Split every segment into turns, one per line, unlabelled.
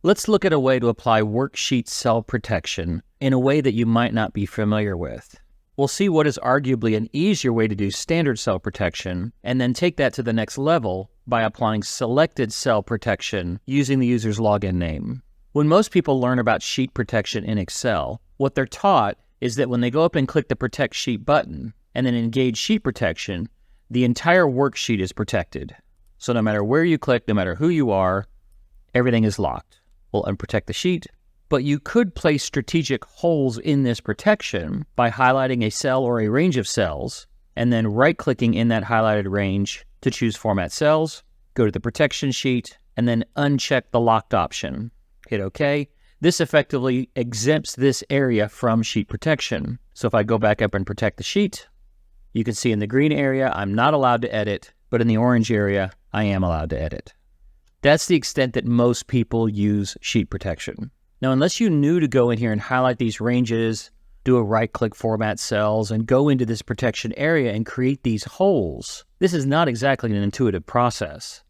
Let's look at a way to apply worksheet cell protection in a way that you might not be familiar with. We'll see what is arguably an easier way to do standard cell protection, and then take that to the next level by applying selected cell protection using the user's login name. When most people learn about sheet protection in Excel, what they're taught is that when they go up and click the Protect Sheet button and then engage sheet protection, the entire worksheet is protected. So no matter where you click, no matter who you are, everything is locked. We'll unprotect the sheet, but you could place strategic holes in this protection by highlighting a cell or a range of cells, and then right-clicking in that highlighted range to choose Format Cells, go to the protection sheet, and then uncheck the locked option. Hit OK. This effectively exempts this area from sheet protection. So if I go back up and protect the sheet, you can see in the green area, I'm not allowed to edit, but in the orange area, I am allowed to edit. That's the extent that most people use sheet protection. Now, unless you knew to go in here and highlight these ranges, do a right-click Format Cells, and go into this protection area and create these holes, this is not exactly an intuitive process.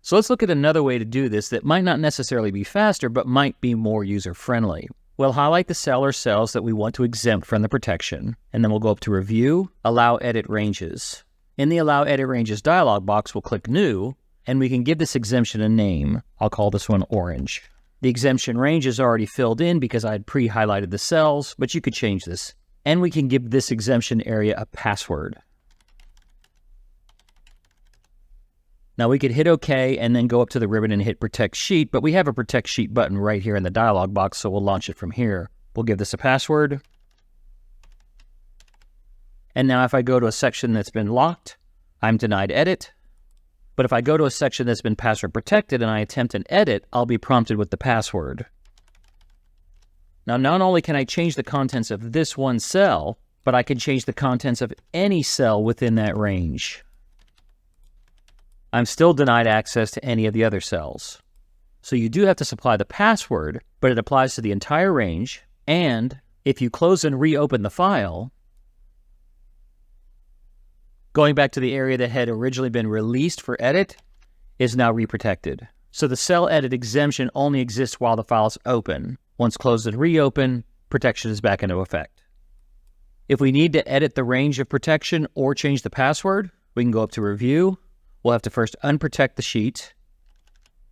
So let's look at another way to do this that might not necessarily be faster, but might be more user-friendly. We'll highlight the cell or cells that we want to exempt from the protection, and then we'll go up to Review, Allow Edit Ranges. In the Allow Edit Ranges dialog box, we'll click New, and we can give this exemption a name. I'll call this one Orange. The exemption range is already filled in because I had pre-highlighted the cells, but you could change this. And we can give this exemption area a password. Now we could hit OK and then go up to the ribbon and hit Protect Sheet, but we have a Protect Sheet button right here in the dialog box, so we'll launch it from here. We'll give this a password. And now if I go to a section that's been locked, I'm denied edit. But if I go to a section that's been password protected and I attempt an edit, I'll be prompted with the password. Now, not only can I change the contents of this one cell, but I can change the contents of any cell within that range. I'm still denied access to any of the other cells. So you do have to supply the password, but it applies to the entire range. And if you close and reopen the file, going back to the area that had originally been released for edit is now reprotected. So the cell edit exemption only exists while the file is open. Once closed and reopened, protection is back into effect. If we need to edit the range of protection or change the password, we can go up to Review. We'll have to first unprotect the sheet,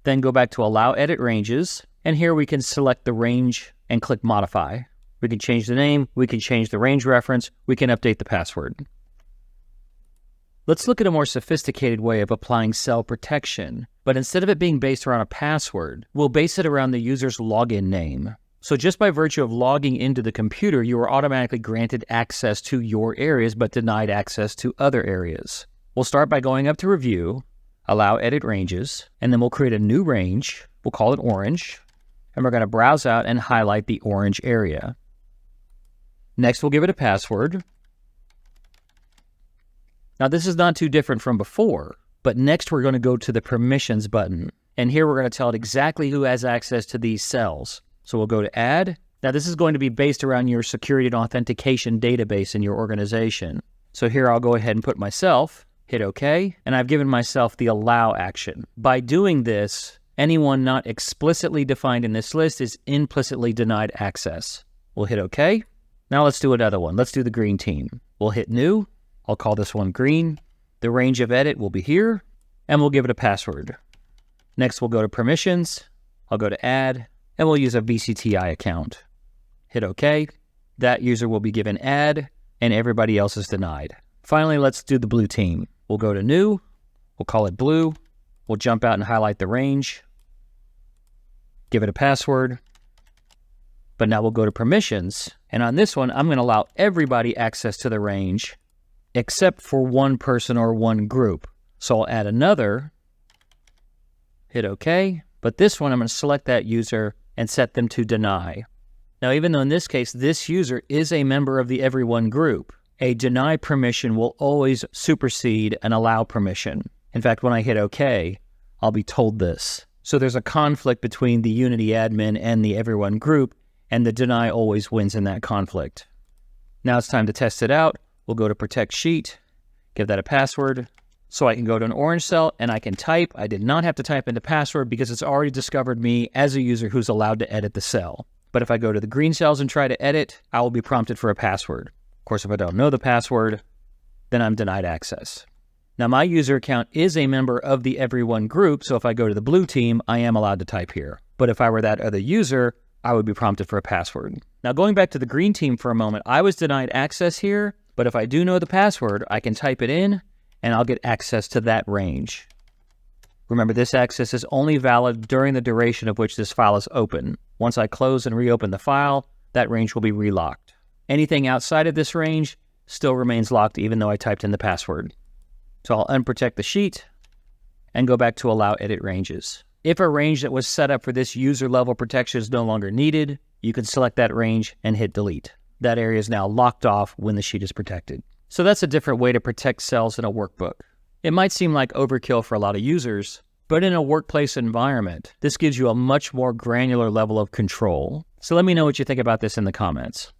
then go back to Allow Edit Ranges, and here we can select the range and click Modify. We can change the name, we can change the range reference, we can update the password. Let's look at a more sophisticated way of applying cell protection, but instead of it being based around a password, we'll base it around the user's login name. So just by virtue of logging into the computer, you are automatically granted access to your areas, but denied access to other areas. We'll start by going up to Review, Allow Edit Ranges, and then we'll create a new range. We'll call it Orange, and we're going to browse out and highlight the orange area. Next, we'll give it a password. Now, this is not too different from before, but next we're going to go to the Permissions button, and here we're going to tell it exactly who has access to these cells. So we'll go to Add. Now, this is going to be based around your security and authentication database in your organization. So here I'll go ahead and put myself, hit OK, and I've given myself the Allow action. By doing this, anyone not explicitly defined in this list is implicitly denied access. We'll hit OK. Now let's do another one. Let's do the green team. We'll hit New. I'll call this one Green. The range of edit will be here, and we'll give it a password. Next, we'll go to Permissions. I'll go to Add, and we'll use a VCTI account. Hit OK. That user will be given Add, and everybody else is denied. Finally, let's do the blue team. We'll go to New. We'll call it Blue. We'll jump out and highlight the range. Give it a password. But now we'll go to Permissions, and on this one, I'm going to allow everybody access to the range except for one person or one group. So I'll add another, hit OK, but this one I'm going to select that user and set them to deny. Now, even though in this case, this user is a member of the everyone group, a deny permission will always supersede an allow permission. In fact, when I hit OK, I'll be told this. So there's a conflict between the Unity admin and the everyone group, and the deny always wins in that conflict. Now it's time to test it out. We'll go to Protect Sheet, give that a password, So I can go to an orange cell and I can type. I did not have to type in the password because it's already discovered me as a user who's allowed to edit the cell. But if I go to the green cells and try to edit, I will be prompted for a password. Of course, if I don't know the password, then I'm denied access. Now, my user account is a member of the Everyone group, so if I go to the blue team, I am allowed to type here. But if I were that other user, I would be prompted for a password. Now, going back to the green team for a moment, I was denied access here, but if I do know the password, I can type it in, and I'll get access to that range. Remember, this access is only valid during the duration of which this file is open. Once I close and reopen the file, that range will be relocked. Anything outside of this range still remains locked even though I typed in the password. So I'll unprotect the sheet and go back to allow edit ranges. If a range that was set up for this user level protection is no longer needed, you can select that range and hit delete. That area is now locked off when the sheet is protected. So that's a different way to protect cells in a workbook. It might seem like overkill for a lot of users, but in a workplace environment, this gives you a much more granular level of control. So let me know what you think about this in the comments.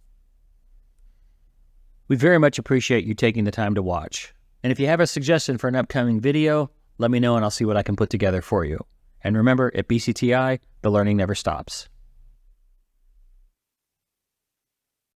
We very much appreciate you taking the time to watch. And if you have a suggestion for an upcoming video, let me know and I'll see what I can put together for you. And remember, at BCTI, the learning never stops.